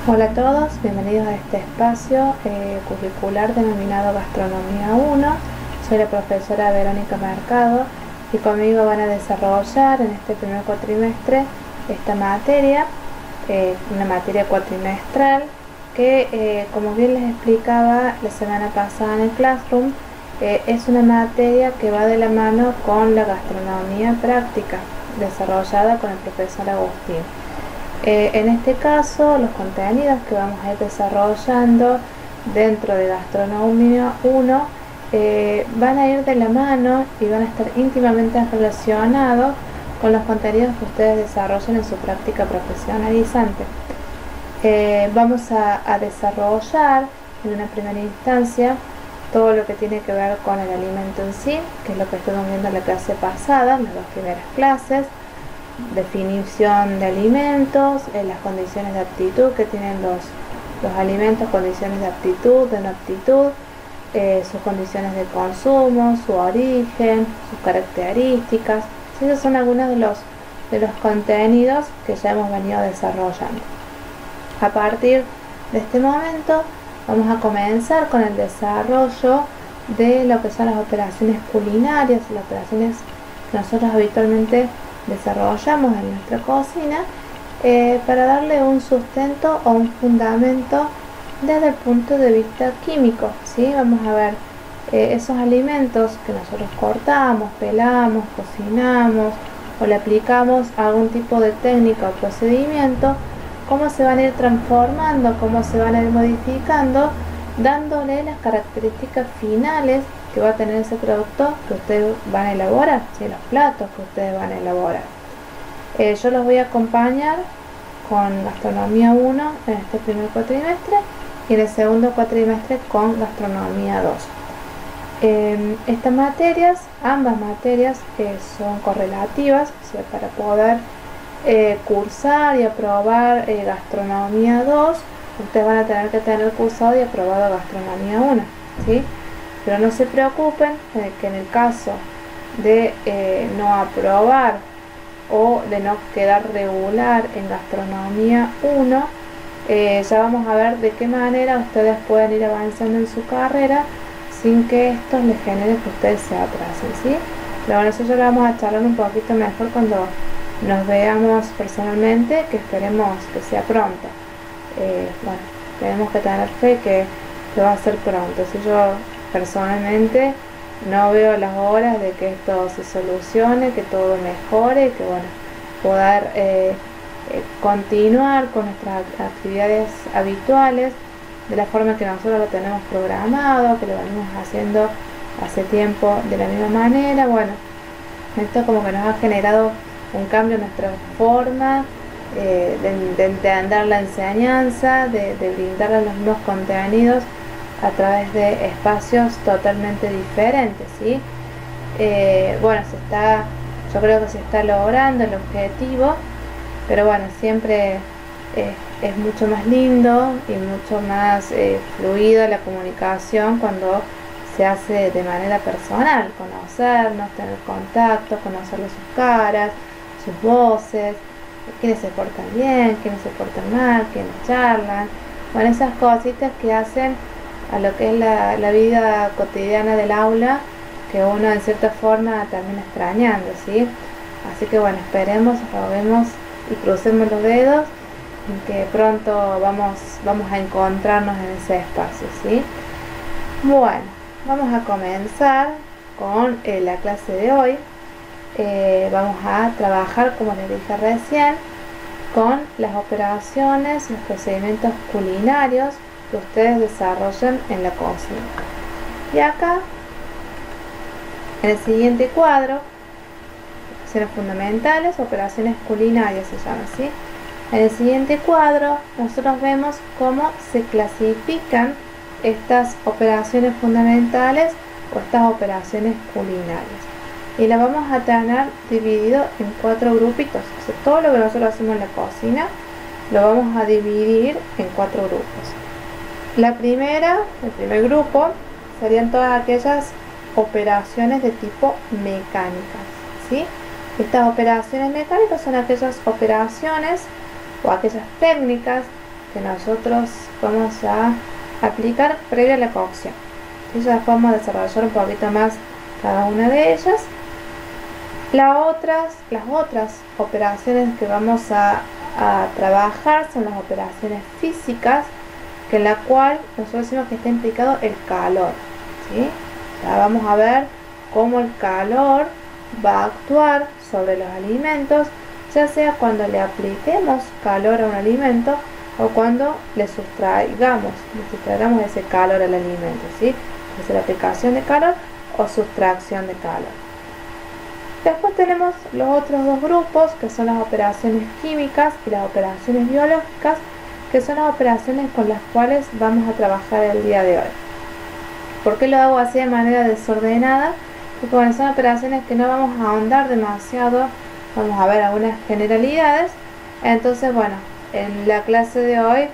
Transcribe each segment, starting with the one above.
Hola a todos, bienvenidos a este espacio curricular denominado Gastronomía 1. Soy la profesora Verónica Mercado y conmigo van a desarrollar en este primer cuatrimestre esta materia, una materia cuatrimestral que como bien les explicaba la semana pasada en el Classroom, es una materia que va de la mano con la gastronomía práctica desarrollada con el profesor Agustín. En este caso, los contenidos que vamos a ir desarrollando dentro de Gastronomía 1 van a ir de la mano y van a estar íntimamente relacionados con los contenidos que ustedes desarrollen en su práctica profesionalizante. Vamos a desarrollar en una primera instancia todo lo que tiene que ver con el alimento en sí, que es lo que estuvimos viendo en la clase pasada, en las dos primeras clases. Definición de alimentos, las condiciones de aptitud que tienen los alimentos, condiciones de aptitud, de no aptitud, sus condiciones de consumo, su origen, sus características. Esos son algunos de los contenidos que ya hemos venido desarrollando. A partir de este momento vamos a comenzar con el desarrollo de lo que son las operaciones culinarias, las operaciones que nosotros habitualmente desarrollamos en nuestra cocina para darle un sustento o un fundamento desde el punto de vista químico, ¿sí? Vamos a ver esos alimentos que nosotros cortamos, pelamos, cocinamos o le aplicamos algún tipo de técnica o procedimiento, cómo se van a ir transformando, cómo se van a ir modificando, dándole las características finales que va a tener ese producto que ustedes van a elaborar, ¿sí? Los platos que ustedes van a elaborar. Yo los voy a acompañar con Gastronomía 1 en este primer cuatrimestre y en el segundo cuatrimestre con Gastronomía 2. Estas materias, ambas materias son correlativas, ¿sí? Para poder cursar y aprobar Gastronomía 2, ustedes van a tener que tener cursado y aprobado Gastronomía 1, ¿sí? Pero no se preocupen que en el caso de no aprobar o de no quedar regular en Gastronomía 1, ya vamos a ver de qué manera ustedes pueden ir avanzando en su carrera sin que esto les genere que ustedes se atrasen, ¿sí? Pero bueno, eso ya lo vamos a charlar un poquito mejor cuando nos veamos personalmente, que esperemos que sea pronto. Bueno, tenemos que tener fe que va a ser pronto. Si yo personalmente no veo las horas de que esto se solucione, que todo mejore, que bueno, poder continuar con nuestras actividades habituales de la forma que nosotros lo tenemos programado, que lo venimos haciendo hace tiempo de la misma manera. Bueno, esto como que nos ha generado un cambio en nuestra forma de entender la enseñanza, de brindarle los mismos contenidos a través de espacios totalmente diferentes, ¿sí? Bueno, yo creo que se está logrando el objetivo, pero bueno, siempre es mucho más lindo y mucho más fluida la comunicación cuando se hace de manera personal, conocernos, tener contacto, conocerle sus caras, sus voces, quiénes se portan bien, quiénes se portan mal, quiénes charlan, bueno, esas cositas que hacen a lo que es la vida cotidiana del aula, que uno en cierta forma termina extrañando, ¿sí? Así que bueno, esperemos, roguemos y crucemos los dedos en que pronto vamos a encontrarnos en ese espacio, ¿sí? Bueno, vamos a comenzar con la clase de hoy. Vamos a trabajar, como les dije recién, con las operaciones, los procedimientos culinarios que ustedes desarrollen en la cocina. Y acá, en el siguiente cuadro, operaciones fundamentales, operaciones culinarias se llama así. En el siguiente cuadro, nosotros vemos cómo se clasifican estas operaciones fundamentales o estas operaciones culinarias. Y la vamos a tener dividido en 4 grupitos. O sea, todo lo que nosotros hacemos en la cocina lo vamos a dividir en 4 grupos. El primer grupo serían todas aquellas operaciones de tipo mecánicas, ¿sí? Estas operaciones mecánicas son aquellas operaciones o aquellas técnicas que nosotros vamos a aplicar previo a la cocción. Entonces después vamos a desarrollar un poquito más cada una de ellas. Las otras operaciones que vamos a trabajar son las operaciones físicas, que en la cual nosotros decimos que está implicado el calor, ¿sí? Ya vamos a ver cómo el calor va a actuar sobre los alimentos, ya sea cuando le apliquemos calor a un alimento o cuando le sustraigamos ese calor al alimento, ¿sí? Es la aplicación de calor o sustracción de calor. Después tenemos los otros dos grupos, que son las operaciones químicas y las operaciones biológicas, que son las operaciones con las cuales vamos a trabajar el día de hoy. ¿Por qué lo hago así de manera desordenada? Porque bueno, son operaciones que no vamos a ahondar demasiado, vamos a ver algunas generalidades. Entonces, bueno, en la clase de hoy,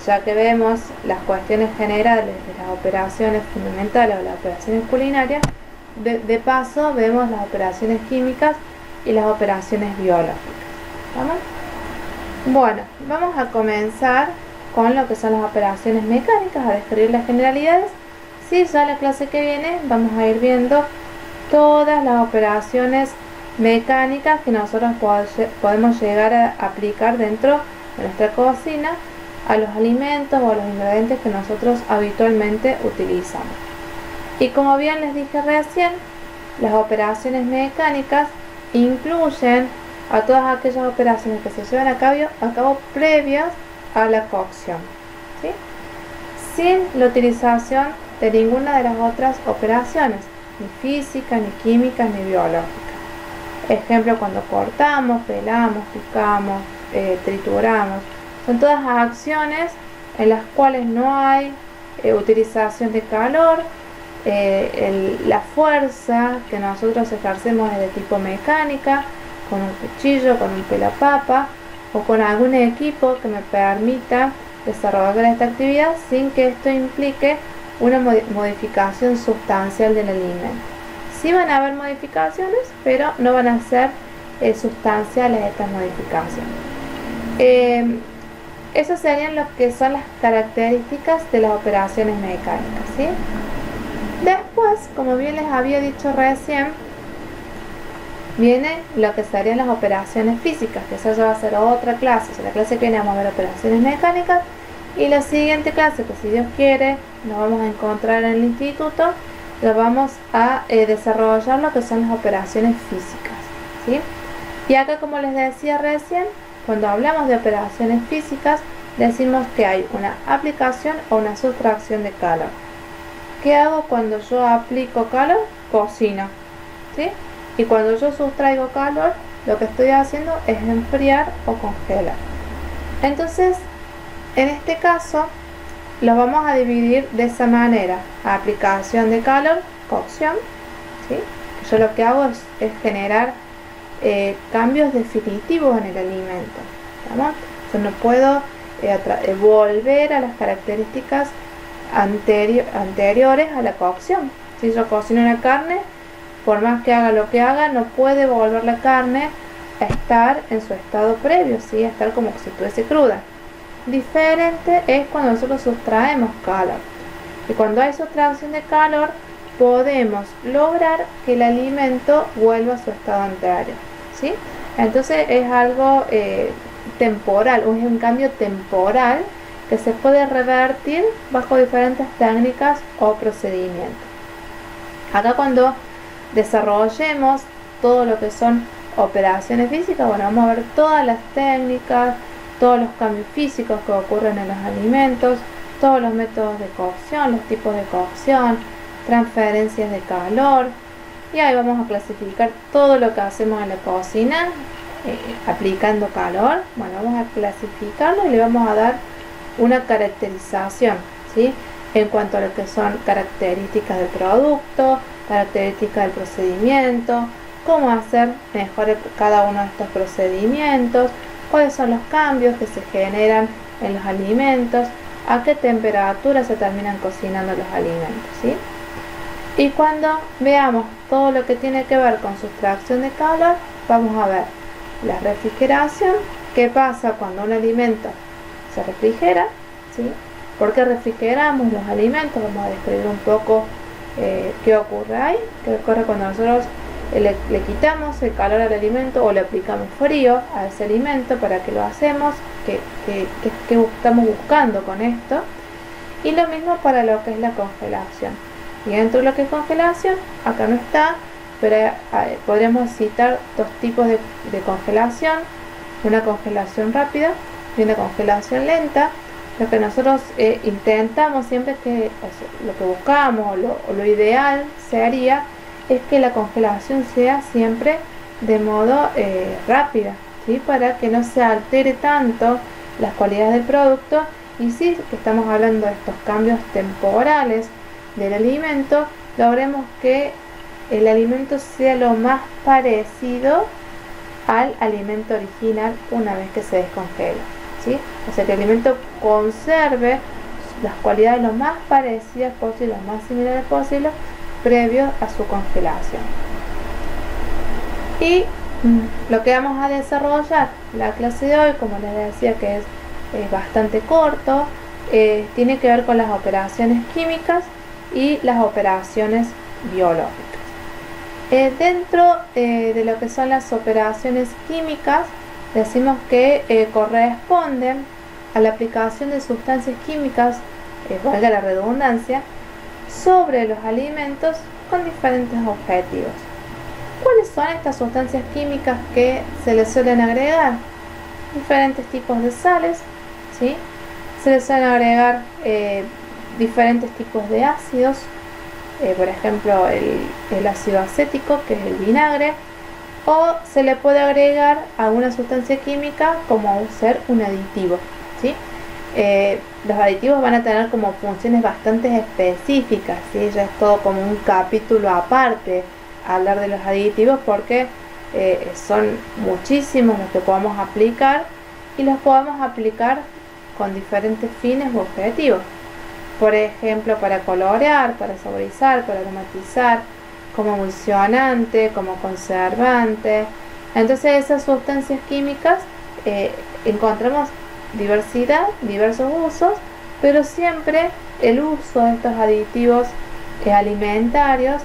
ya que vemos las cuestiones generales de las operaciones fundamentales o las operaciones culinarias, de paso vemos las operaciones químicas y las operaciones biológicas. ¿Vamos? Bueno, vamos a comenzar con lo que son las operaciones mecánicas, a describir las generalidades. Sí, ya en la clase que viene vamos a ir viendo todas las operaciones mecánicas que nosotros podemos llegar a aplicar dentro de nuestra cocina a los alimentos o a los ingredientes que nosotros habitualmente utilizamos. Y como bien les dije recién, las operaciones mecánicas incluyen a todas aquellas operaciones que se llevan a cabo previas a la cocción, ¿sí? Sin la utilización de ninguna de las otras operaciones, ni física, ni química, ni biológica. Ejemplo, cuando cortamos, pelamos, picamos, trituramos, son todas acciones en las cuales no hay utilización de calor. La fuerza que nosotros ejercemos es de tipo mecánica, con un cuchillo, con un pelapapa o con algún equipo que me permita desarrollar esta actividad sin que esto implique una modificación sustancial del alimento. Sí van a haber modificaciones, pero no van a ser sustanciales estas modificaciones. Esas serían lo que son las características de las operaciones mecánicas, ¿sí? Después, como bien les había dicho recién, viene lo que serían las operaciones físicas, que eso ya va a ser otra clase. O sea, la clase que viene vamos a ver operaciones mecánicas, y la siguiente clase, que si Dios quiere nos vamos a encontrar en el instituto, lo vamos a desarrollar lo que son las operaciones físicas, ¿sí? Y acá, como les decía recién, cuando hablamos de operaciones físicas decimos que hay una aplicación o una sustracción de calor. ¿Qué hago cuando yo aplico calor? Cocino, ¿sí? Y cuando yo sustraigo calor, lo que estoy haciendo es enfriar o congelar. Entonces, en este caso, lo vamos a dividir de esa manera: aplicación de calor, cocción, ¿sí? Yo lo que hago es generar cambios definitivos en el alimento, ¿verdad? Yo no puedo volver a las características anteriores a la cocción. Si yo cocino una carne, por más que haga lo que haga, no puede volver la carne a estar en su estado previo, ¿sí? A estar como si estuviese cruda. Diferente es cuando nosotros sustraemos calor. Y cuando hay sustracción de calor, podemos lograr que el alimento vuelva a su estado anterior, ¿sí? Entonces es algo temporal, o es un cambio temporal que se puede revertir bajo diferentes técnicas o procedimientos. Acá, cuando desarrollemos todo lo que son operaciones físicas, bueno, vamos a ver todas las técnicas, todos los cambios físicos que ocurren en los alimentos, todos los métodos de cocción, los tipos de cocción, transferencias de calor, y ahí vamos a clasificar todo lo que hacemos en la cocina aplicando calor. Bueno, vamos a clasificarlo y le vamos a dar una caracterización, ¿sí? En cuanto a lo que son características del producto, características del procedimiento, cómo hacer mejor cada uno de estos procedimientos, cuáles son los cambios que se generan en los alimentos, a qué temperatura se terminan cocinando los alimentos, ¿sí? Y cuando veamos todo lo que tiene que ver con sustracción de calor, vamos a ver la refrigeración, qué pasa cuando un alimento se refrigera, ¿sí? ¿Por qué refrigeramos los alimentos? Vamos a describir un poco qué ocurre ahí, qué ocurre cuando nosotros le quitamos el calor al alimento o le aplicamos frío a ese alimento. ¿Para qué lo hacemos? ¿Qué estamos buscando con esto? Y lo mismo para lo que es la congelación. Y dentro de lo que es congelación, acá no está, pero podríamos citar dos tipos de congelación: una congelación rápida y una congelación lenta. Lo que nosotros intentamos siempre, que lo que buscamos o lo ideal sería, es que la congelación sea siempre de modo rápida, ¿sí? Para que no se altere tanto las cualidades del producto. Y si estamos hablando de estos cambios temporales del alimento, logremos que el alimento sea lo más parecido al alimento original una vez que se descongela, ¿sí? O sea, que el alimento conserve las cualidades lo más parecidas posibles, lo más similares posibles, previo a su congelación. Y lo que vamos a desarrollar la clase de hoy, como les decía, que es bastante corto, tiene que ver con las operaciones químicas y las operaciones biológicas. Dentro de lo que son las operaciones químicas, decimos que corresponden a la aplicación de sustancias químicas, valga la redundancia, sobre los alimentos con diferentes objetivos. ¿Cuáles son estas sustancias químicas que se les suelen agregar? Diferentes tipos de sales, ¿sí? Se les suelen agregar diferentes tipos de ácidos, por ejemplo el ácido acético, que es el vinagre, o se le puede agregar alguna sustancia química como ser un aditivo, ¿sí? Los aditivos van a tener como funciones bastante específicas, ¿sí? Ya es todo como un capítulo aparte hablar de los aditivos, porque son muchísimos los que podemos aplicar, y los podemos aplicar con diferentes fines u objetivos. Por ejemplo, para colorear, para saborizar, para aromatizar, como emulsionante, como conservante. Entonces, esas sustancias químicas encontramos diversos usos, pero siempre el uso de estos aditivos alimentarios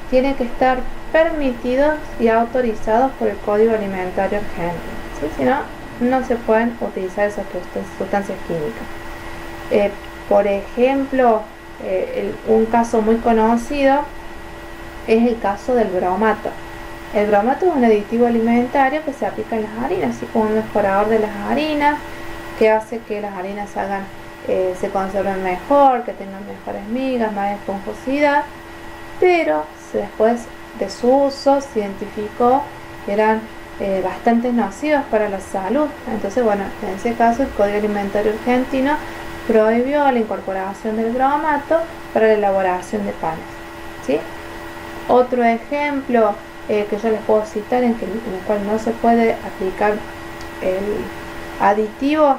tiene que estar permitidos y autorizados por el Código Alimentario Argentino, ¿sí? Si no, no se pueden utilizar esas sustancias químicas. Por ejemplo, un caso muy conocido es el caso del bromato. El bromato es un aditivo alimentario que se aplica en las harinas, así como un mejorador de las harinas, que hace que las harinas se conserven mejor, que tengan mejores migas, más esponjosidad, pero después de su uso se identificó que eran bastante nocivos para la salud. Entonces, bueno, en ese caso el Código Alimentario Argentino prohibió la incorporación del bromato para la elaboración de panes, ¿sí? Otro ejemplo que yo les puedo citar en el cual no se puede aplicar el aditivo,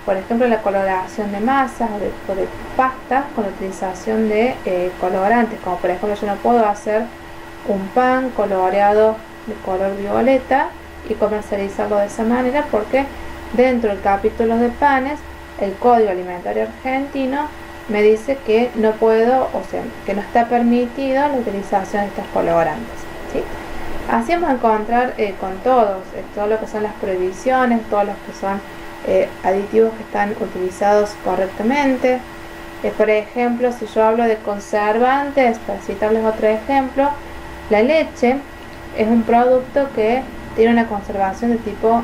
por ejemplo, la coloración de masas o de pastas con la utilización de colorantes, como por ejemplo yo no puedo hacer un pan coloreado de color violeta y comercializarlo de esa manera, porque dentro del capítulo de panes el Código Alimentario Argentino me dice que no puedo, o sea, que no está permitida la utilización de estos colorantes, ¿sí? Así vamos a encontrar con todo lo que son las prohibiciones, todos los que son aditivos que están utilizados correctamente. Por ejemplo, si yo hablo de conservantes, para citarles otro ejemplo, la leche es un producto que tiene una conservación de tipo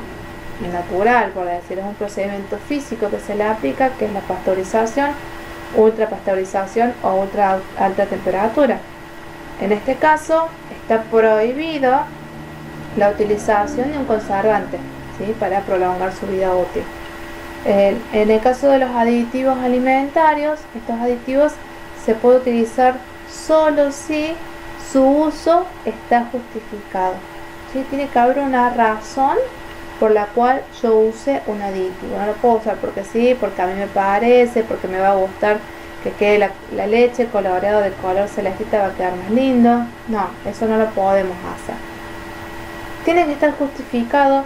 natural, por decir, es un procedimiento físico que se le aplica, que es la pasteurización, ultrapasteurización o ultra alta temperatura. En este caso está prohibido la utilización de un conservante, ¿sí? Para prolongar su vida útil. En el caso de los aditivos alimentarios, estos aditivos se puede utilizar solo si su uso está justificado, ¿sí? Tiene que haber una razón por la cual yo use un aditivo. No lo puedo usar porque sí, porque a mí me parece, porque me va a gustar que quede la leche coloreado de color celestita, va a quedar más lindo. No, eso no lo podemos hacer. Tiene que estar justificado.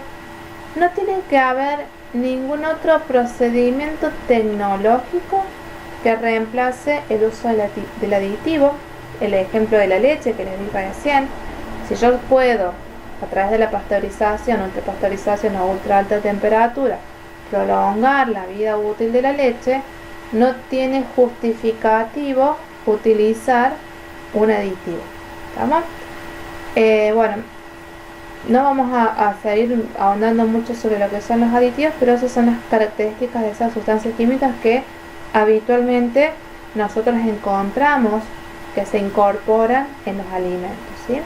No tiene que haber ningún otro procedimiento tecnológico que reemplace el uso del aditivo. El ejemplo de la leche que les dije recién. Si yo puedo, a través de la pasteurización, ultrapasteurización o ultra alta temperatura, prolongar la vida útil de la leche, no tiene justificativo utilizar un aditivo. ¿Estamos? Bueno, no vamos a seguir ahondando mucho sobre lo que son los aditivos, pero esas son las características de esas sustancias químicas que habitualmente nosotros encontramos que se incorporan en los alimentos, ¿sí?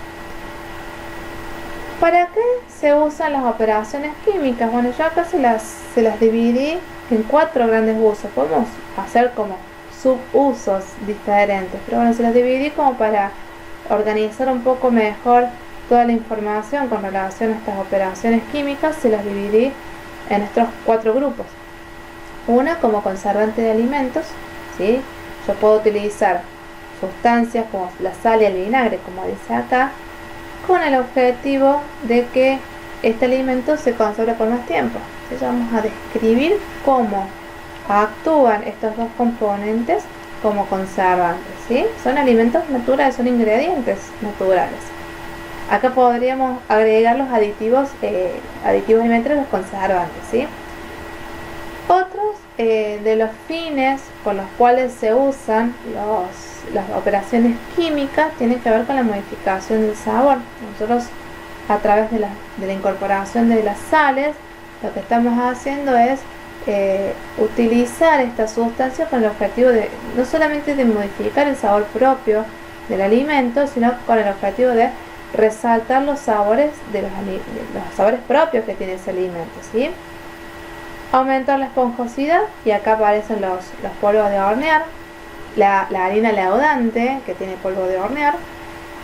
¿Para qué se usan las operaciones químicas? Bueno, yo acá se las dividí en 4 grandes usos. Podemos hacer como subusos diferentes, pero bueno, se las dividí como para organizar un poco mejor toda la información con relación a estas operaciones químicas. Se las dividí en estos 4 grupos. Una como conservante de alimentos, ¿sí? Yo puedo utilizar sustancias como la sal y el vinagre, como dice acá, con el objetivo de que este alimento se conserve por más tiempo. Entonces vamos a describir cómo actúan estos dos componentes como conservantes, ¿sí? Son alimentos naturales, son ingredientes naturales. Acá podríamos agregar los aditivos alimentarios, los conservantes, ¿sí? Otros de los fines con los cuales se usan las operaciones químicas tienen que ver con la modificación del sabor. Nosotros, a través de la incorporación de las sales, lo que estamos haciendo es utilizar esta sustancia con el objetivo de no solamente de modificar el sabor propio del alimento, sino con el objetivo de resaltar los sabores los sabores propios que tiene ese alimento, ¿sí? Aumentar la esponjosidad, y acá aparecen los polvos de hornear, la harina leudante que tiene polvo de hornear,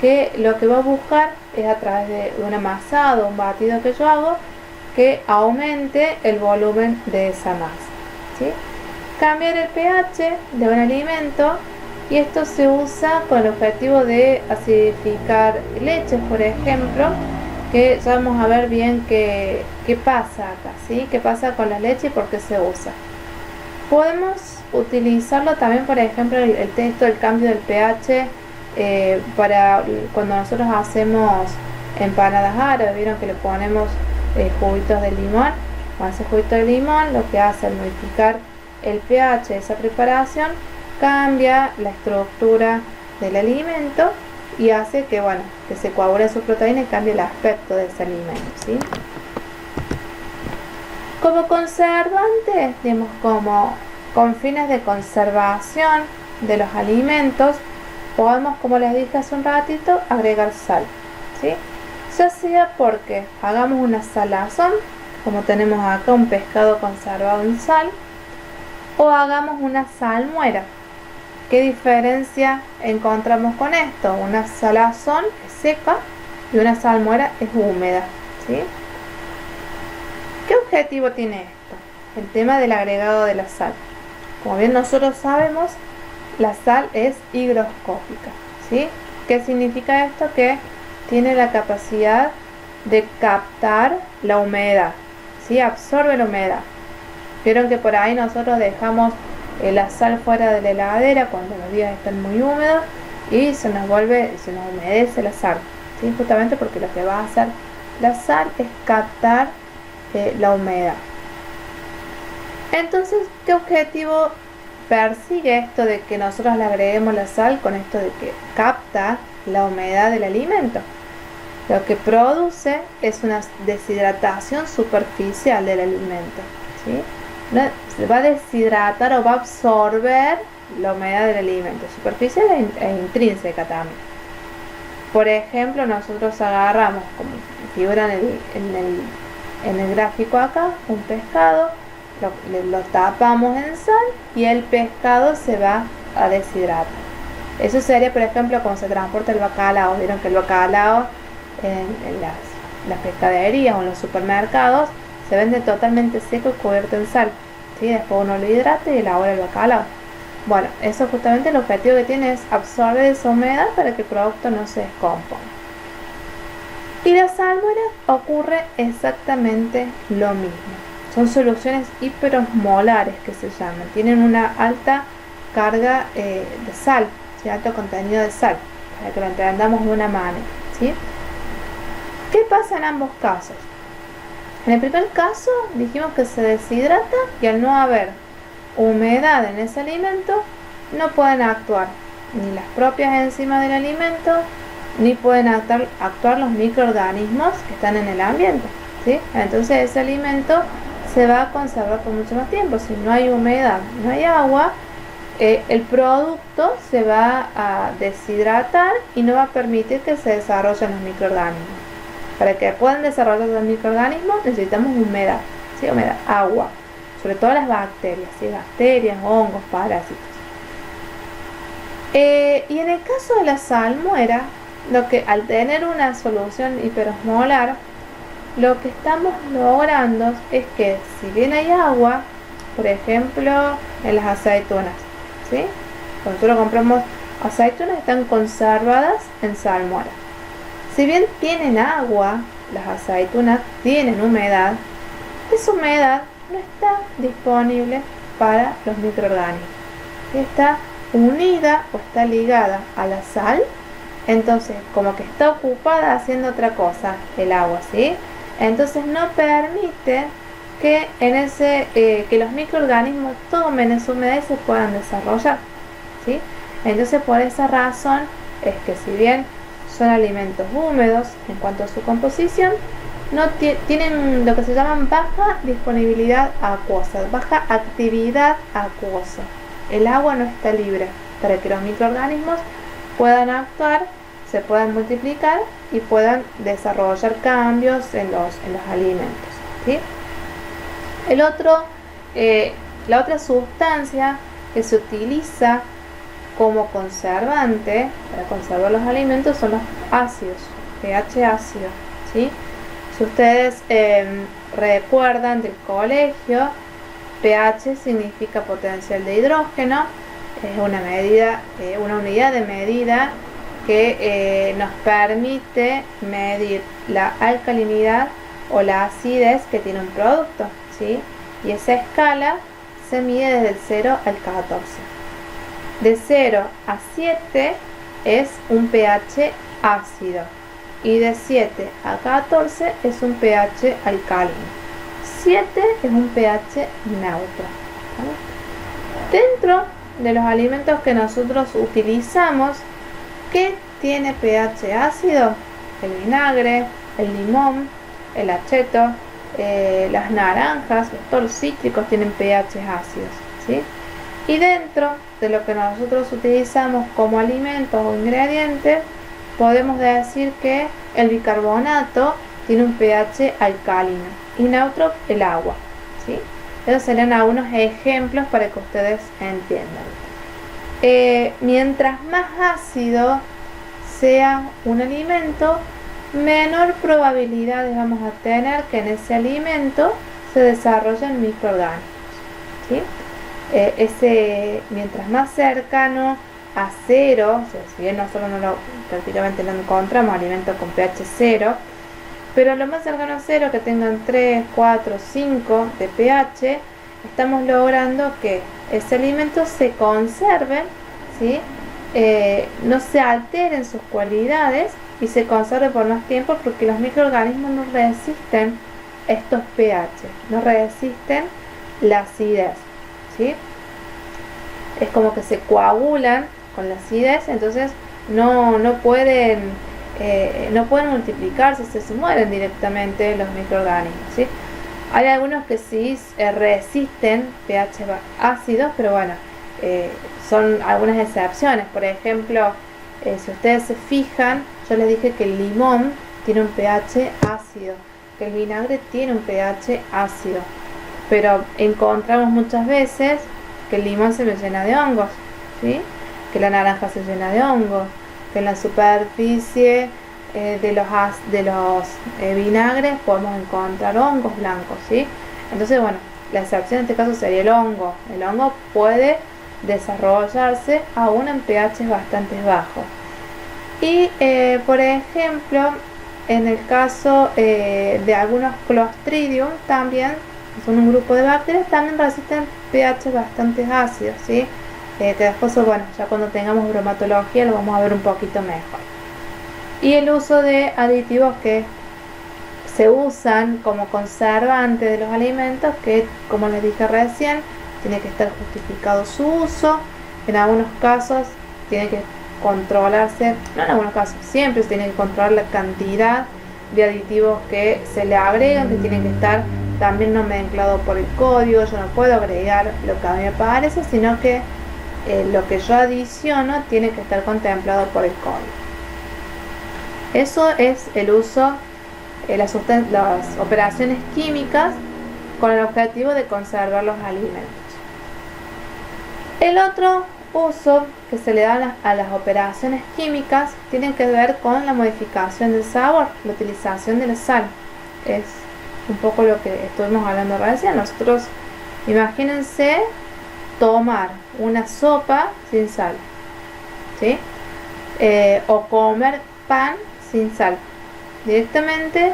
que lo que va a buscar es, a través de un amasado, un batido que yo hago, que aumente el volumen de esa masa, ¿sí? Cambiar el pH de un alimento, y esto se usa con el objetivo de acidificar leches, por ejemplo, que ya vamos a ver bien qué pasa acá, ¿sí? Qué pasa con la leche y por qué se usa. Podemos utilizarlo también, por ejemplo, el texto del cambio del pH para cuando nosotros hacemos empanadas árabes. Vieron que le ponemos juguitos de limón. Con ese juguito de limón, lo que hace al modificar el pH de esa preparación, cambia la estructura del alimento y hace que, bueno, que se coagule su proteína y cambie el aspecto de ese alimento, ¿sí? Como conservante, digamos, como con fines de conservación de los alimentos, podemos, como les dije hace un ratito, agregar sal, ¿sí? Ya sea porque hagamos una salazón, como tenemos acá un pescado conservado en sal, o hagamos una salmuera. ¿Qué diferencia encontramos con esto? Una salazón es seca y una salmuera es húmeda, ¿sí? ¿Qué objetivo tiene esto? El tema del agregado de la sal. Como bien nosotros sabemos, la sal es higroscópica, ¿sí? ¿Qué significa esto? Que tiene la capacidad de captar la humedad, ¿sí? Absorbe la humedad. Vieron que por ahí nosotros dejamos la sal fuera de la heladera cuando los días están muy húmedos y se nos humedece la sal, ¿sí? Justamente porque lo que va a hacer la sal es captar la humedad. Entonces, ¿qué objetivo persigue esto de que nosotros le agreguemos la sal con esto de que capta la humedad del alimento? Lo que produce es una deshidratación superficial del alimento, ¿sí? Se va a deshidratar o va a absorber la humedad del alimento, superficial e intrínseca también. Por ejemplo, nosotros agarramos, como figura en el gráfico acá, un pescado, lo tapamos en sal y el pescado se va a deshidratar. Eso sería, por ejemplo, cuando se transporta el bacalao. Vieron que el bacalao en las pescaderías o en los supermercados se vende totalmente seco y cubierto en sal, ¿sí? Después uno lo hidrata y elabora el bacalao. Bueno, eso justamente el objetivo que tiene es absorber esa humedad para que el producto no se descomponga. Y la salmuera ocurre exactamente lo mismo, son soluciones hiperosmolares que se llaman, tienen una alta carga de sal, ¿sí? Alto contenido de sal, para que lo entendamos de una manera, ¿sí? ¿Qué pasa en ambos casos? En el primer caso dijimos que se deshidrata y al no haber humedad en ese alimento no pueden actuar ni las propias enzimas del alimento ni pueden actuar los microorganismos que están en el ambiente, ¿sí? Entonces ese alimento se va a conservar por mucho más tiempo. Si no hay humedad, no hay agua, el producto se va a deshidratar y no va a permitir que se desarrollen los microorganismos. Para que puedan desarrollar los microorganismos necesitamos humedad, ¿sí? Humedad, agua, sobre todo las bacterias, ¿sí? Bacterias, hongos, parásitos. Y en el caso de la salmuera, lo que al tener una solución hiperosmolar, lo que estamos logrando es que si bien hay agua, por ejemplo en las aceitunas, ¿sí? Cuando nosotros compramos aceitunas están conservadas en salmuera. Si bien tienen agua, las aceitunas tienen humedad, esa humedad no está disponible para los microorganismos. Está unida o está ligada a la sal, entonces como que está ocupada haciendo otra cosa el agua, ¿sí? Entonces no permite que que los microorganismos tomen esa humedad y se puedan desarrollar, ¿sí? Entonces por esa razón es que si bien son alimentos húmedos en cuanto a su composición, no tienen lo que se llaman baja disponibilidad acuosa, baja actividad acuosa. El agua no está libre para que los microorganismos puedan actuar, se puedan multiplicar y puedan desarrollar cambios en los alimentos, ¿sí? La otra sustancia que se utiliza como conservante para conservar los alimentos son los ácidos, pH ácido, ¿sí? Si ustedes recuerdan del colegio, pH significa potencial de hidrógeno, es una unidad de medida que nos permite medir la alcalinidad o la acidez que tiene un producto, ¿sí? Y esa escala se mide desde el 0 al 14. De 0 a 7 es un pH ácido y de 7 a 14 es un pH alcalino. 7 es un pH neutro, ¿vale? Dentro de los alimentos que nosotros utilizamos, ¿qué tiene pH ácido? El vinagre, el limón, el acheto, las naranjas, todos los cítricos tienen pH ácidos, ¿sí? Y dentro de lo que nosotros utilizamos como alimentos o ingredientes, podemos decir que el bicarbonato tiene un pH alcalino y neutro el agua, ¿sí? Esos serían algunos ejemplos para que ustedes entiendan. Mientras más ácido sea un alimento, menor probabilidades vamos a tener que en ese alimento se desarrollen microorganismos, ¿sí? Mientras más cercano a 0, o sea, si bien nosotros prácticamente no encontramos alimentos con pH 0, pero lo más cercano a 0, que tengan 3, 4, 5 de pH, estamos logrando que ese alimento se conserve, ¿sí? No se alteren sus cualidades y se conserve por más tiempo, porque los microorganismos no resisten estos pH, no resisten la acidez, ¿sí? Es como que se coagulan con la acidez, entonces no pueden multiplicarse, se mueren directamente los microorganismos, ¿sí? Hay algunos que sí resisten pH ácidos, pero bueno, son algunas excepciones. Por ejemplo, si ustedes se fijan, yo les dije que el limón tiene un pH ácido, que el vinagre tiene un pH ácido, pero encontramos muchas veces que el limón se lo llena de hongos, ¿sí? Que la naranja se llena de hongos, que en la superficie de los vinagres podemos encontrar hongos blancos, ¿sí? Entonces, bueno, la excepción en este caso sería el hongo. El hongo puede desarrollarse aún en pH bastante bajos. Y, por ejemplo, en el caso de algunos Clostridium también son un grupo de bacterias, también resisten pH bastante ácidos, ¿sí? Que después, bueno, ya cuando tengamos bromatología lo vamos a ver un poquito mejor. Y el uso de aditivos que se usan como conservante de los alimentos, que como les dije recién, tiene que estar justificado su uso. En algunos casos tiene que controlarse, no en algunos casos, siempre se tiene que controlar la cantidad de aditivos que se le agregan, que tienen que estar también nomenclados por el código. Yo no puedo agregar lo que a mí me parece, sino que lo que yo adiciono tiene que estar contemplado por el código. Eso es el uso, las operaciones químicas con el objetivo de conservar los alimentos. El otro uso que se le da a las operaciones químicas tiene que ver con la modificación del sabor, la utilización de la sal. Es un poco lo que estuvimos hablando recién. Nosotros, imagínense tomar una sopa sin sal, ¿sí? O comer pan sin sal. Directamente,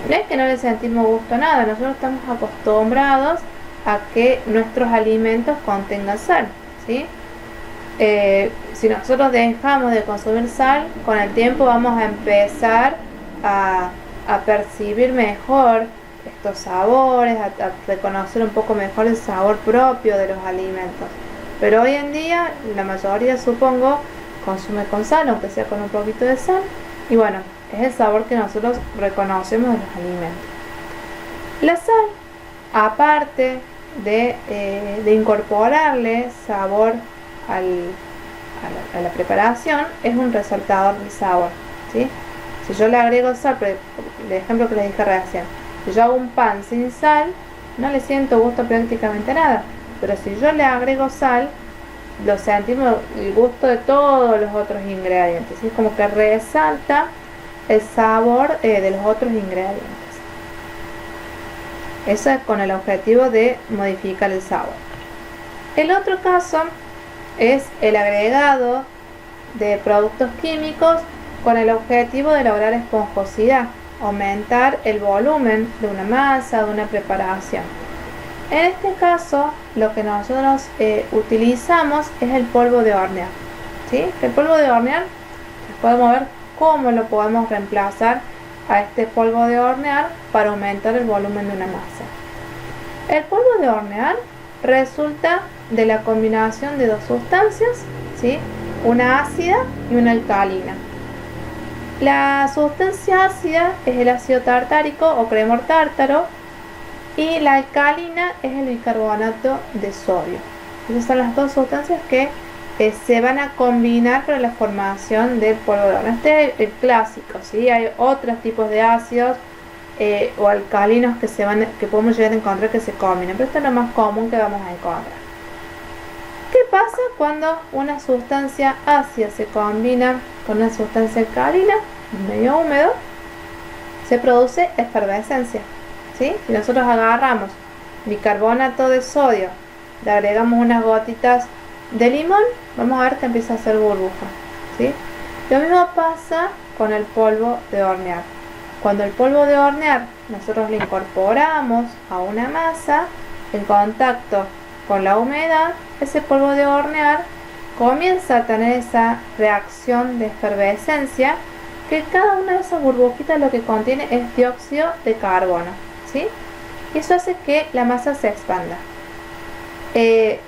no es que no le sentimos gusto a nada, nosotros estamos acostumbrados a que nuestros alimentos contengan sal, ¿sí? Si nosotros dejamos de consumir sal, con el tiempo vamos a empezar a percibir mejor estos sabores, a reconocer un poco mejor el sabor propio de los alimentos. Pero hoy en día la mayoría, supongo, consume con sal, aunque sea con un poquito de sal, y bueno, es el sabor que nosotros reconocemos de los alimentos. La sal, aparte de incorporarle sabor a la preparación, es un resaltador del sabor, ¿sí? Si yo le agrego sal, por el ejemplo que les dije recién, si yo hago un pan sin sal, no le siento gusto prácticamente nada, pero si yo le agrego sal, lo sentimos el gusto de todos los otros ingredientes, ¿sí? Es como que resalta el sabor de los otros ingredientes. Eso es con el objetivo de modificar el sabor. El otro caso es el agregado de productos químicos con el objetivo de lograr esponjosidad, aumentar el volumen de una masa, de una preparación. En este caso, lo que nosotros utilizamos es el polvo de hornear, ¿sí? El polvo de hornear, podemos ver cómo lo podemos reemplazar a este polvo de hornear para aumentar el volumen de una masa. El polvo de hornear resulta de la combinación de dos sustancias, ¿sí? Una ácida y una alcalina. La sustancia ácida es el ácido tartárico o cremor tártaro, y la alcalina es el bicarbonato de sodio. Esas son las dos sustancias que se van a combinar para la formación del polvo de hornear. Este es el clásico, ¿sí? Hay otros tipos de ácidos o alcalinos que podemos llegar a encontrar que se combinan, pero esto es lo más común que vamos a encontrar. ¿Qué pasa cuando una sustancia ácida se combina con una sustancia alcalina, medio húmedo? Se produce efervescencia, ¿sí? Si nosotros agarramos bicarbonato de sodio, le agregamos unas gotitas de limón, vamos a ver que empieza a hacer burbuja, ¿sí? Lo mismo pasa con el polvo de hornear. Cuando el polvo de hornear nosotros le incorporamos a una masa en contacto con la humedad, ese polvo de hornear comienza a tener esa reacción de efervescencia, que cada una de esas burbujitas lo que contiene es dióxido de carbono, ¿sí? Y eso hace que la masa se expanda. Es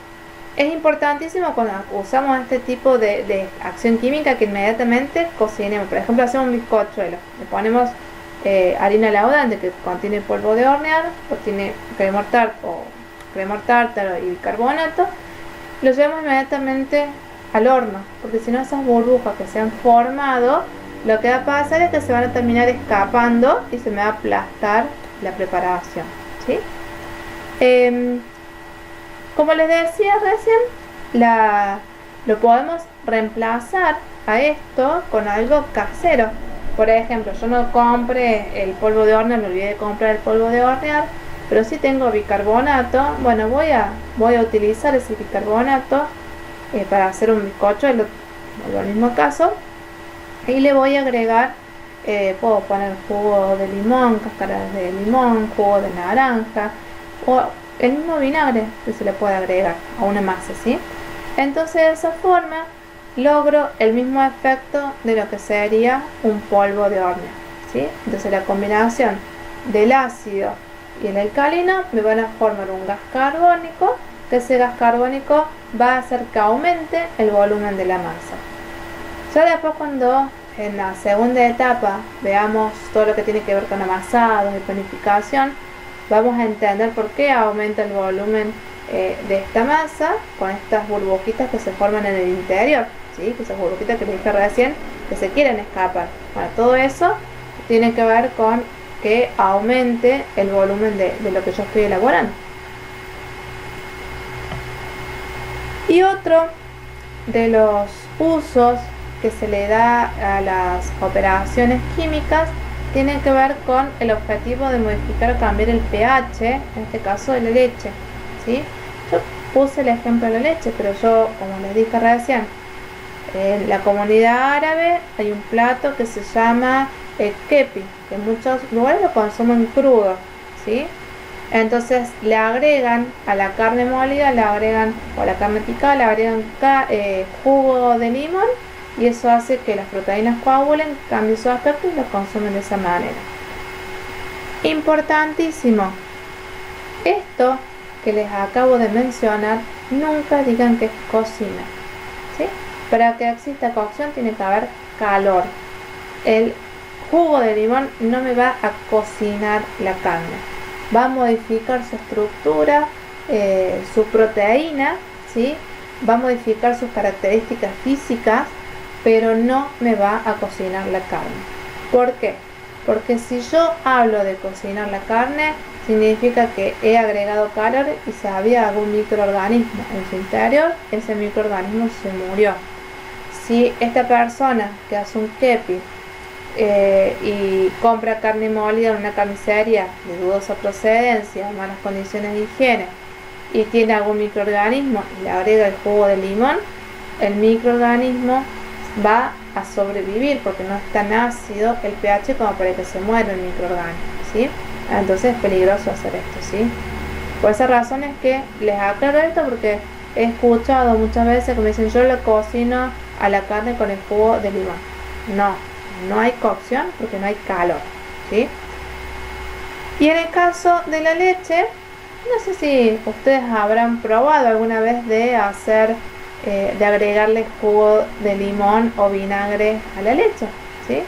importantísimo cuando usamos este tipo de acción química que inmediatamente cocinemos. Por ejemplo, hacemos un bizcochuelo, le ponemos harina leudante que contiene polvo de hornear, o tiene cremor tártaro y bicarbonato, lo llevamos inmediatamente al horno, porque si no, esas burbujas que se han formado, lo que va a pasar es que se van a terminar escapando y se me va a aplastar la preparación, ¿sí? Como les decía recién, lo podemos reemplazar a esto con algo casero. Por ejemplo, yo no compré el polvo de hornear, me olvidé de comprar el polvo de hornear, pero si tengo bicarbonato, bueno, voy a utilizar ese bicarbonato para hacer un bizcocho, en el mismo caso, y le voy a agregar puedo poner jugo de limón, cáscaras de limón, jugo de naranja o el mismo vinagre que se le puede agregar a una masa, ¿sí? Entonces de esa forma logro el mismo efecto de lo que sería un polvo de hornear, ¿sí? Entonces la combinación del ácido y el alcalino me van a formar un gas carbónico, que ese gas carbónico va a hacer que aumente el volumen de la masa. Ya después, cuando en la segunda etapa veamos todo lo que tiene que ver con amasados y panificación, vamos a entender por qué aumenta el volumen de esta masa con estas burbujitas que se forman en el interior, ¿sí? Esas burbujitas que les dije recién que se quieren escapar. Bueno, todo eso tiene que ver con que aumente el volumen de lo que yo estoy elaborando. Y otro de los usos que se le da a las operaciones químicas tiene que ver con el objetivo de modificar o cambiar el pH, en este caso de la leche, ¿sí? Yo puse el ejemplo de la leche, pero yo, como les dije recién, en la comunidad árabe hay un plato que se llama kepi, que en muchos lugares lo consumen crudo, ¿sí? Entonces le agregan a la carne molida, o a la carne picada, le agregan jugo de limón, y eso hace que las proteínas coagulen, cambien su aspecto y los consumen de esa manera. Importantísimo, esto que les acabo de mencionar, nunca digan que es cocina, ¿sí? Para que exista cocción tiene que haber calor. El jugo de limón no me va a cocinar la carne, va a modificar su estructura, su proteína, ¿sí? Va a modificar sus características físicas, pero no me va a cocinar la carne. ¿Por qué? Porque si yo hablo de cocinar la carne, significa que he agregado calor y si había algún microorganismo en su interior, ese microorganismo se murió. Si esta persona que hace un kepi y compra carne molida en una carnicería de dudosa procedencia, malas condiciones de higiene, y tiene algún microorganismo y le agrega el jugo de limón, el microorganismo va a sobrevivir porque no es tan ácido el pH como para que se muera el microorganismo, ¿sí? Entonces es peligroso hacer esto, ¿sí? Por esa razón es que les aclaro esto, porque he escuchado muchas veces que me dicen: yo le cocino a la carne con el jugo de limón. No hay cocción porque no hay calor, ¿sí? Y en el caso de la leche, no sé si ustedes habrán probado alguna vez de agregarle jugo de limón o vinagre a la leche, ¿sí?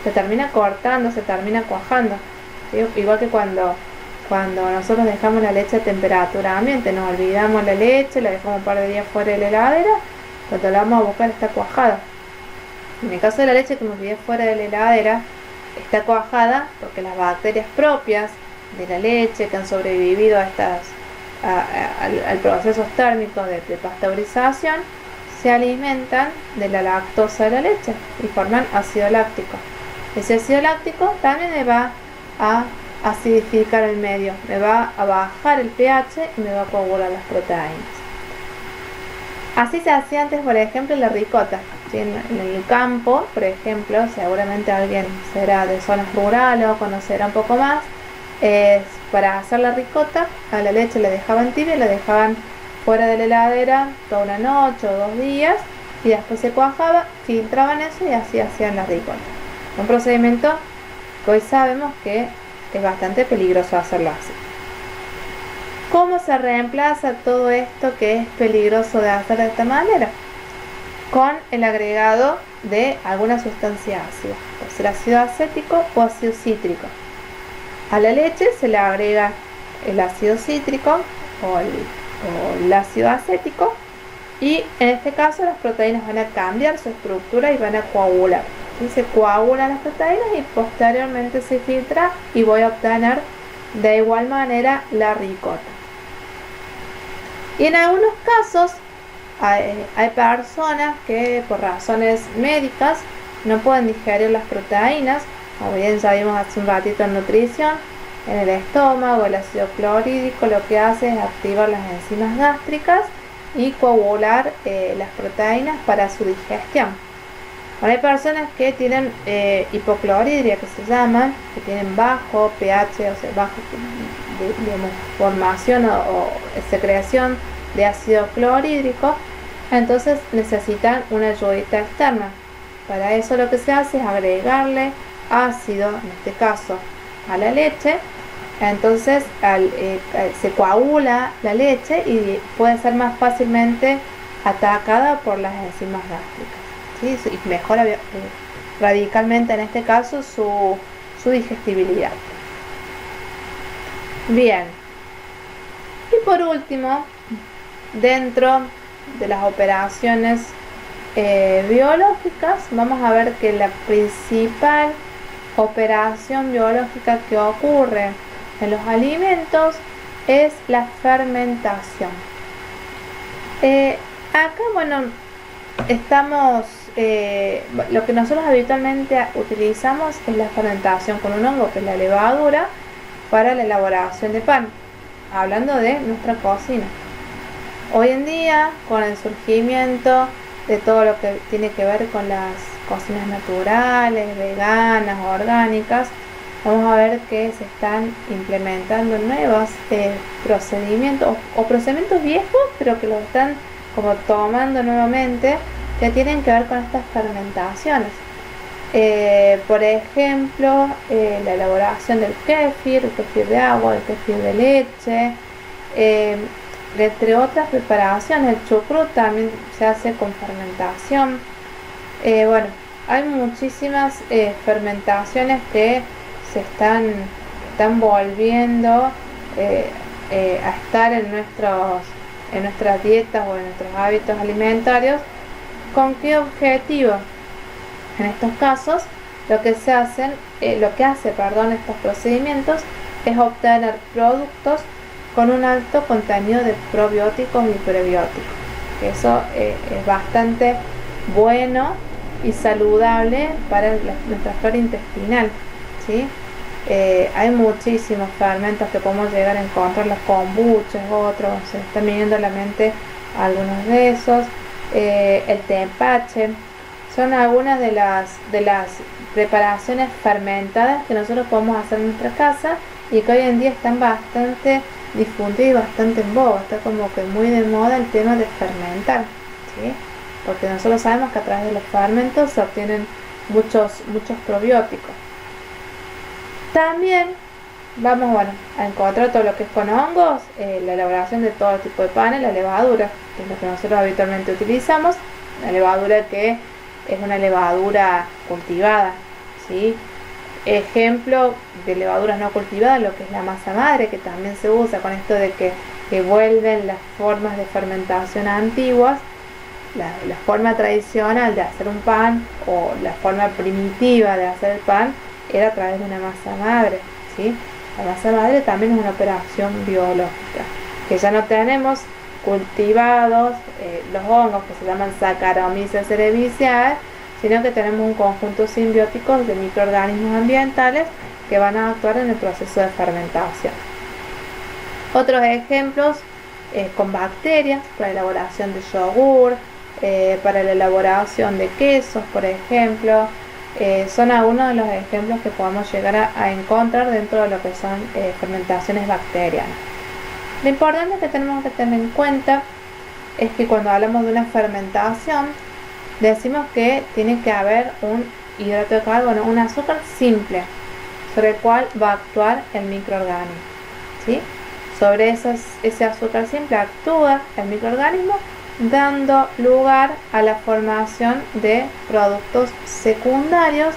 Se termina cortando, se termina cuajando, ¿sí? Igual que cuando nosotros dejamos la leche a temperatura ambiente, nos olvidamos la leche, la dejamos un par de días fuera de la heladera, cuando la vamos a buscar está cuajada. En el caso de la leche que me olvidé fuera de la heladera, está cuajada porque las bacterias propias de la leche que han sobrevivido al proceso térmico de pasteurización se alimentan de la lactosa de la leche y forman ácido láctico. Ese ácido láctico también me va a acidificar el medio, me va a bajar el pH y me va a coagular las proteínas. Así se hacía antes, por ejemplo, la ricota, ¿sí? En el campo, por ejemplo, seguramente alguien será de zonas rurales o conocerá un poco más. Para hacer la ricota, a la leche la dejaban tibia y la dejaban fuera de la heladera toda una noche o 2 días, y después se cuajaba, filtraban eso y así hacían la ricota. Un procedimiento que hoy sabemos que es bastante peligroso hacerlo así. ¿Cómo se reemplaza todo esto que es peligroso de hacer de esta manera? Con el agregado de alguna sustancia ácida, puede ser ácido acético o ácido cítrico. A la leche se le agrega el ácido cítrico o el ácido acético, y en este caso las proteínas van a cambiar su estructura y van a coagular. Y se coagulan las proteínas y posteriormente se filtra y voy a obtener de igual manera la ricota. Y en algunos casos hay personas que por razones médicas no pueden digerir las proteínas. Como bien ya vimos hace un ratito en nutrición, en el estómago el ácido clorhídrico lo que hace es activar las enzimas gástricas y coagular las proteínas para su digestión. Ahora hay personas que tienen hipocloridria, que se llaman, que tienen bajo pH, o sea, bajo digamos, formación o secreción de ácido clorhídrico, entonces necesitan una ayudita externa. Para eso lo que se hace es agregarle ácido, en este caso a la leche. Entonces se coagula la leche y puede ser más fácilmente atacada por las enzimas gástricas, ¿sí? Y mejora radicalmente en este caso su digestibilidad. Bien, y por último, dentro de las operaciones biológicas, vamos a ver que la principal operación biológica que ocurre en los alimentos es la fermentación. Acá, bueno, estamos, lo que nosotros habitualmente utilizamos es la fermentación con un hongo, que es la levadura, para la elaboración de pan, hablando de nuestra cocina. Hoy en día, con el surgimiento de todo lo que tiene que ver con las cocinas naturales, veganas, orgánicas, vamos a ver que se están implementando nuevos procedimientos o procedimientos viejos, pero que los están como tomando nuevamente, que tienen que ver con estas fermentaciones. Por ejemplo, la elaboración del kéfir, el kéfir de agua, el kéfir de leche, entre otras preparaciones. El chucrut también se hace con fermentación. Bueno, hay muchísimas fermentaciones que se están volviendo a estar en nuestras dietas o en nuestros hábitos alimentarios. ¿Con qué objetivo? En estos casos, lo que hace, estos procedimientos es obtener productos con un alto contenido de probióticos y prebióticos. Eso es bastante bueno y saludable para nuestra flora intestinal, ¿sí? Hay muchísimos fermentos que podemos llegar a encontrar, los kombuchas, otros, se están viniendo a la mente algunos de esos. El tepache son algunas de las preparaciones fermentadas que nosotros podemos hacer en nuestra casa y que hoy en día están bastante difundidas y bastante en boga. Está como que muy de moda el tema de fermentar, ¿sí? Porque nosotros sabemos que a través de los fermentos se obtienen muchos probióticos. También vamos a encontrar todo lo que es con hongos, la elaboración de todo tipo de panes, la levadura, que es lo que nosotros habitualmente utilizamos, la levadura que es una levadura cultivada, ¿sí? Ejemplo de levaduras no cultivadas, lo que es la masa madre, que también se usa con esto de que vuelven las formas de fermentación antiguas. La forma tradicional de hacer un pan o la forma primitiva de hacer el pan era a través de una masa madre, ¿sí? La masa madre también es una operación biológica, que ya no tenemos cultivados los hongos que se llaman Saccharomyces cerevisiae, sino que tenemos un conjunto simbiótico de microorganismos ambientales que van a actuar en el proceso de fermentación. Otros ejemplos con bacterias para la elaboración de yogur, para la elaboración de quesos, por ejemplo, son algunos de los ejemplos que podemos llegar a encontrar dentro de lo que son fermentaciones bacterianas. Lo importante que tenemos que tener en cuenta es que cuando hablamos de una fermentación, decimos que tiene que haber un hidrato de carbono, un azúcar simple, sobre el cual va a actuar el microorganismo, ¿sí? Sobre ese azúcar simple actúa el microorganismo, dando lugar a la formación de productos secundarios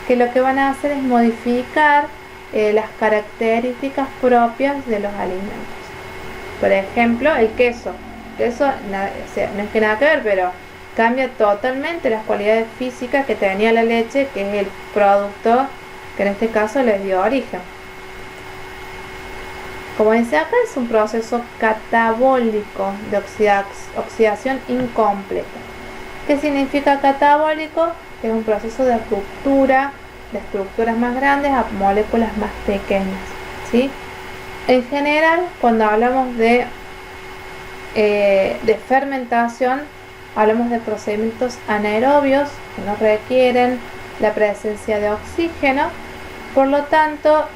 que lo que van a hacer es modificar las características propias de los alimentos. Por ejemplo, el queso. Eso no es que nada que ver, pero cambia totalmente las cualidades físicas que tenía la leche, que es el producto que en este caso les dio origen. Como dice acá, es un proceso catabólico de oxidación incompleta. ¿Qué significa catabólico? Es un proceso de ruptura de estructuras más grandes a moléculas más pequeñas, ¿sí? En general, cuando hablamos de fermentación, hablamos de procedimientos anaerobios que no requieren la presencia de oxígeno, por lo tanto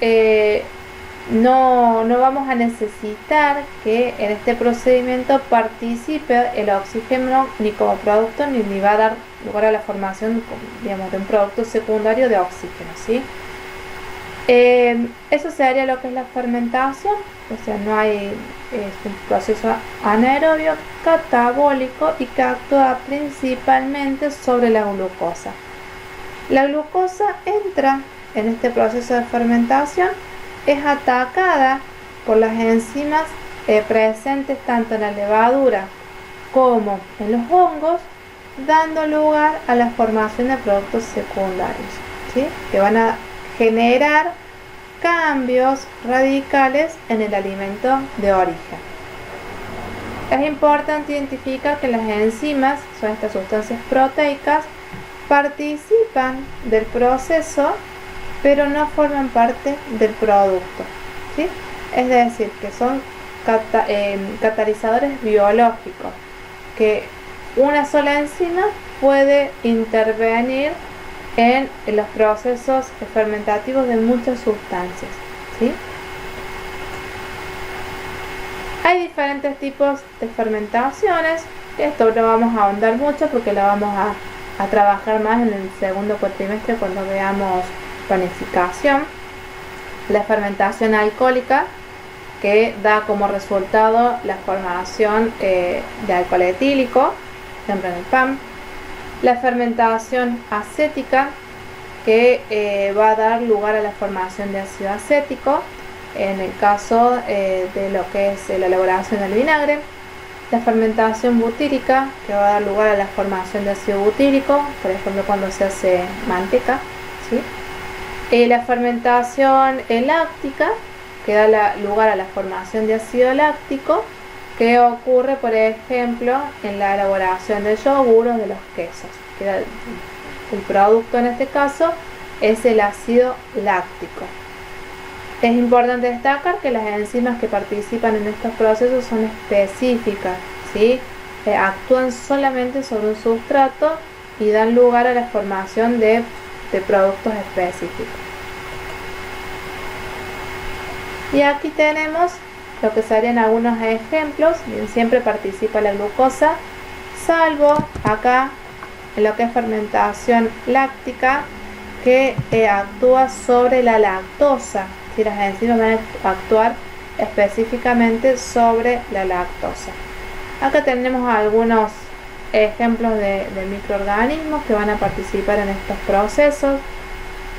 no vamos a necesitar que en este procedimiento participe el oxígeno ni como producto ni va a dar lugar a la formación, digamos, de un producto secundario de oxígeno, ¿sí? Eso sería lo que es la fermentación, o sea, es un proceso anaerobio catabólico y que actúa principalmente sobre la glucosa. La glucosa entra en este proceso de fermentación, es atacada por las enzimas presentes tanto en la levadura como en los hongos, dando lugar a la formación de productos secundarios, ¿sí? Que van a generar cambios radicales en el alimento de origen. Es importante identificar que las enzimas, son estas sustancias proteicas, participan del proceso pero no forman parte del producto, ¿sí? Es decir, que son catalizadores biológicos, que una sola enzima puede intervenir en los procesos fermentativos de muchas sustancias, ¿sí? Hay diferentes tipos de fermentaciones. Esto no vamos a ahondar mucho porque lo vamos a trabajar más en el segundo cuatrimestre cuando veamos panificación. La fermentación alcohólica, que da como resultado la formación de alcohol etílico, siempre en el pan. La fermentación acética, que va a dar lugar a la formación de ácido acético, en el caso de lo que es la elaboración del vinagre. La fermentación butírica, que va a dar lugar a la formación de ácido butírico, por ejemplo cuando se hace manteca, ¿sí? La fermentación láctica, que da lugar a la formación de ácido láctico, que ocurre, por ejemplo, en la elaboración de yogur o de los quesos. El producto en este caso es el ácido láctico. Es importante destacar que las enzimas que participan en estos procesos son específicas, ¿sí? Actúan solamente sobre un sustrato y dan lugar a la formación de productos específicos. Y aquí tenemos lo que serían algunos ejemplos. Bien, siempre participa la glucosa, salvo acá en lo que es fermentación láctica, que actúa sobre la lactosa. Si las enzimas van a actuar específicamente sobre la lactosa. Acá tenemos algunos ejemplos de microorganismos que van a participar en estos procesos,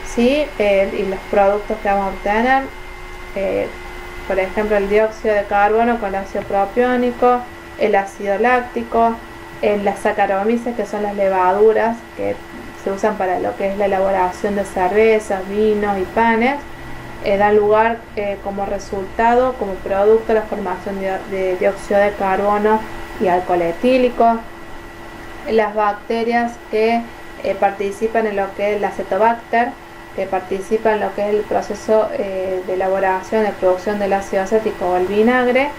¿sí? Y los productos que vamos a obtener, por ejemplo el dióxido de carbono con el ácido propiónico, el ácido láctico, las saccharomyces, que son las levaduras que se usan para lo que es la elaboración de cervezas, vinos y panes, dan lugar como resultado, como producto, a la formación de dióxido de carbono y alcohol etílico. Las bacterias que participan en lo que es el acetobacter, que participa en lo que es el proceso de elaboración, de producción del ácido acético o el vinagre,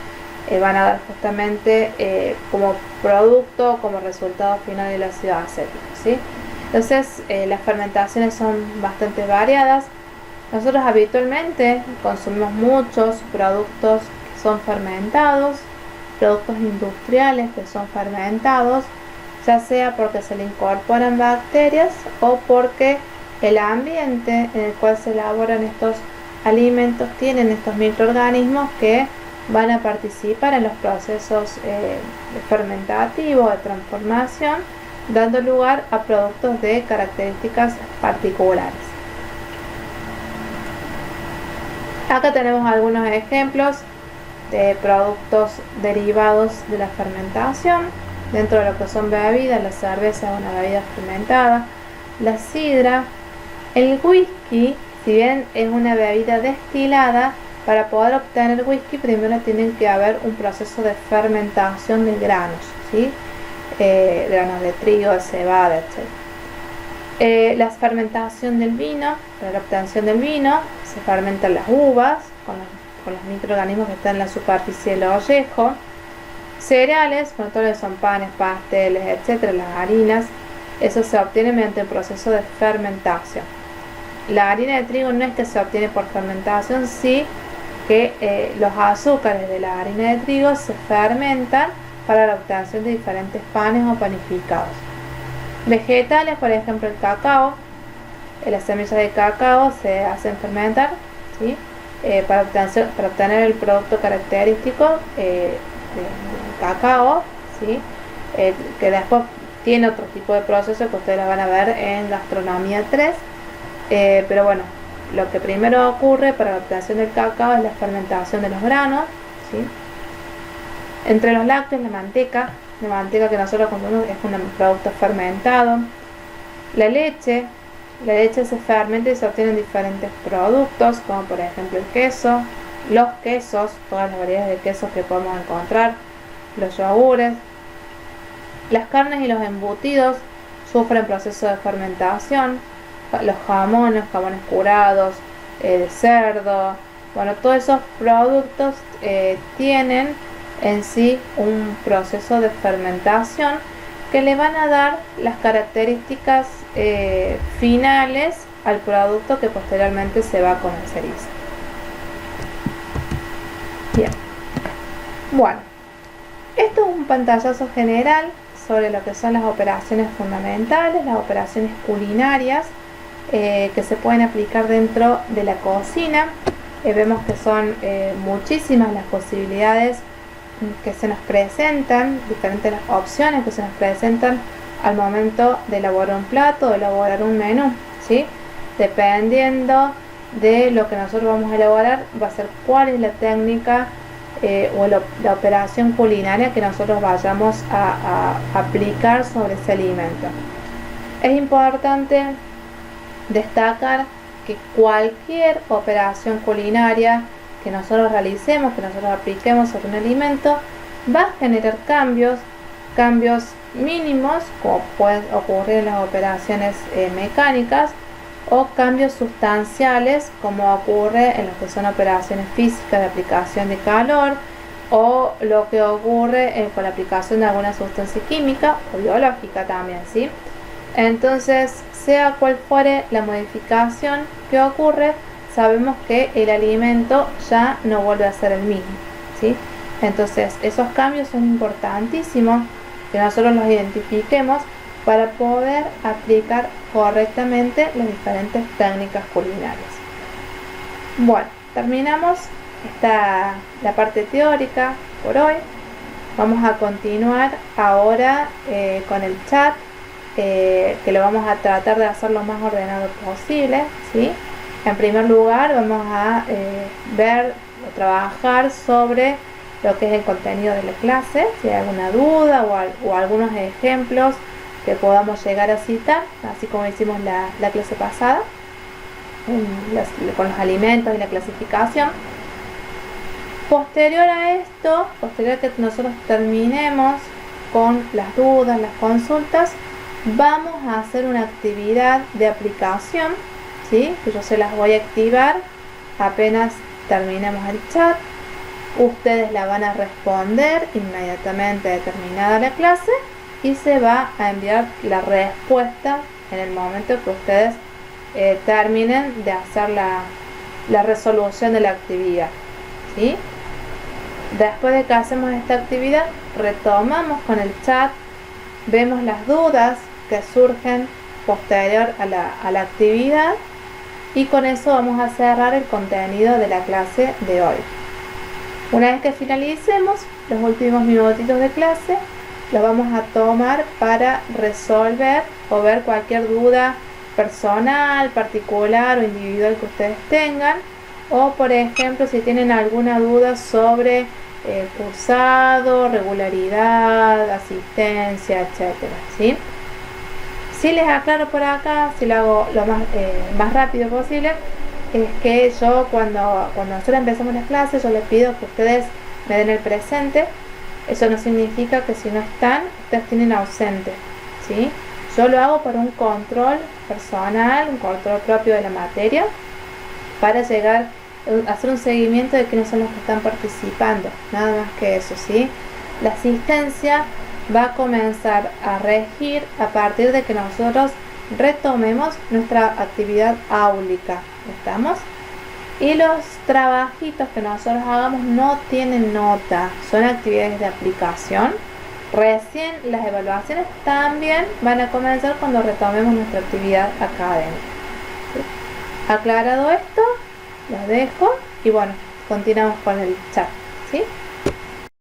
van a dar justamente como producto, como resultado final del ácido acético, ¿sí? Entonces las fermentaciones son bastante variadas. Nosotros habitualmente consumimos muchos productos que son fermentados, productos industriales que son fermentados, ya sea porque se le incorporan bacterias o porque el ambiente en el cual se elaboran estos alimentos tienen estos microorganismos que van a participar en los procesos fermentativos de transformación, dando lugar a productos de características particulares. Acá tenemos algunos ejemplos de productos derivados de la fermentación. Dentro de lo que son bebidas, la cerveza es una bebida fermentada, la sidra, el whisky, si bien es una bebida destilada, para poder obtener whisky primero tiene que haber un proceso de fermentación de granos, ¿sí? Granos de trigo, de cebada, etc. La fermentación del vino, para la obtención del vino se fermentan las uvas con los microorganismos que están en la superficie del ollejo. Cereales, bueno, todo lo que son panes, pasteles, etcétera, las harinas, eso se obtiene mediante el proceso de fermentación. La harina de trigo no es que se obtiene por fermentación, sí que los azúcares de la harina de trigo se fermentan para la obtención de diferentes panes o panificados. Vegetales, por ejemplo el cacao, las semillas de cacao se hacen fermentar, ¿sí? Para obtener el producto característico del cacao, ¿sí? Que después tiene otro tipo de proceso que ustedes lo van a ver en Gastronomía 3, pero bueno, lo que primero ocurre para la obtención del cacao es la fermentación de los granos, ¿sí? Entre los lácteos, la manteca que nosotros consumimos es un producto fermentado. La leche se fermenta y se obtienen diferentes productos, como por ejemplo el queso, los quesos, todas las variedades de quesos que podemos encontrar, los yogures. Las carnes y los embutidos sufren procesos de fermentación, los jamones curados, de cerdo, bueno, todos esos productos tienen en sí un proceso de fermentación que le van a dar las características finales al producto que posteriormente se va a comercializar. Bien, bueno, esto es un pantallazo general sobre lo que son las operaciones fundamentales, las operaciones culinarias que se pueden aplicar dentro de la cocina. Vemos que son muchísimas las posibilidades que se nos presentan, diferentes las opciones que se nos presentan al momento de elaborar un plato, de elaborar un menú, ¿sí? Dependiendo de lo que nosotros vamos a elaborar, va a ser cuál es la técnica o la operación culinaria que nosotros vayamos a aplicar sobre ese alimento. Es importante destacar que cualquier operación culinaria que nosotros realicemos, que nosotros apliquemos sobre un alimento, va a generar cambios mínimos, como pueden ocurrir en las operaciones mecánicas, o cambios sustanciales, como ocurre en lo que son operaciones físicas de aplicación de calor, o lo que ocurre con la aplicación de alguna sustancia química o biológica también, ¿sí? Entonces, sea cual fuere la modificación que ocurre, sabemos que el alimento ya no vuelve a ser el mismo, ¿sí? Entonces, esos cambios son importantísimos que nosotros los identifiquemos para poder aplicar correctamente las diferentes técnicas culinarias. Bueno, terminamos la parte teórica por hoy. Vamos a continuar ahora con el chat, que lo vamos a tratar de hacer lo más ordenado posible, ¿sí? En primer lugar, vamos a ver o trabajar sobre lo que es el contenido de la clase, si hay alguna duda o algunos ejemplos que podamos llegar a citar, así como hicimos la clase pasada, con los alimentos y la clasificación. Posterior a esto, posterior a que nosotros terminemos con las dudas, las consultas, vamos a hacer una actividad de aplicación, ¿sí? Que yo se las voy a activar apenas terminemos el chat. Ustedes la van a responder inmediatamente de terminada la clase y se va a enviar la respuesta en el momento que ustedes terminen de hacer la resolución de la actividad, ¿sí? Después de que hacemos esta actividad, retomamos con el chat, vemos las dudas que surgen posterior a la actividad, y con eso vamos a cerrar el contenido de la clase de hoy. Una vez que finalicemos los últimos minutitos de clase, los vamos a tomar para resolver o ver cualquier duda personal, particular o individual que ustedes tengan, o por ejemplo si tienen alguna duda sobre cursado, regularidad, asistencia, etcétera, ¿sí? Si les aclaro por acá, si lo hago lo más rápido posible, es que yo cuando nosotros empezamos las clases, yo les pido que ustedes me den el presente. Eso no significa que si no están, ustedes tienen ausente, ¿sí? Yo lo hago para un control personal, un control propio de la materia, para llegar a hacer un seguimiento de quiénes son los que están participando, nada más que eso, ¿sí? La asistencia va a comenzar a regir a partir de que nosotros retomemos nuestra actividad áulica. ¿Estamos? Y los trabajitos que nosotros hagamos no tienen nota, son actividades de aplicación. Recién las evaluaciones también van a comenzar cuando retomemos nuestra actividad académica. ¿Sí? Aclarado esto, los dejo y bueno, continuamos con el chat. ¿Sí?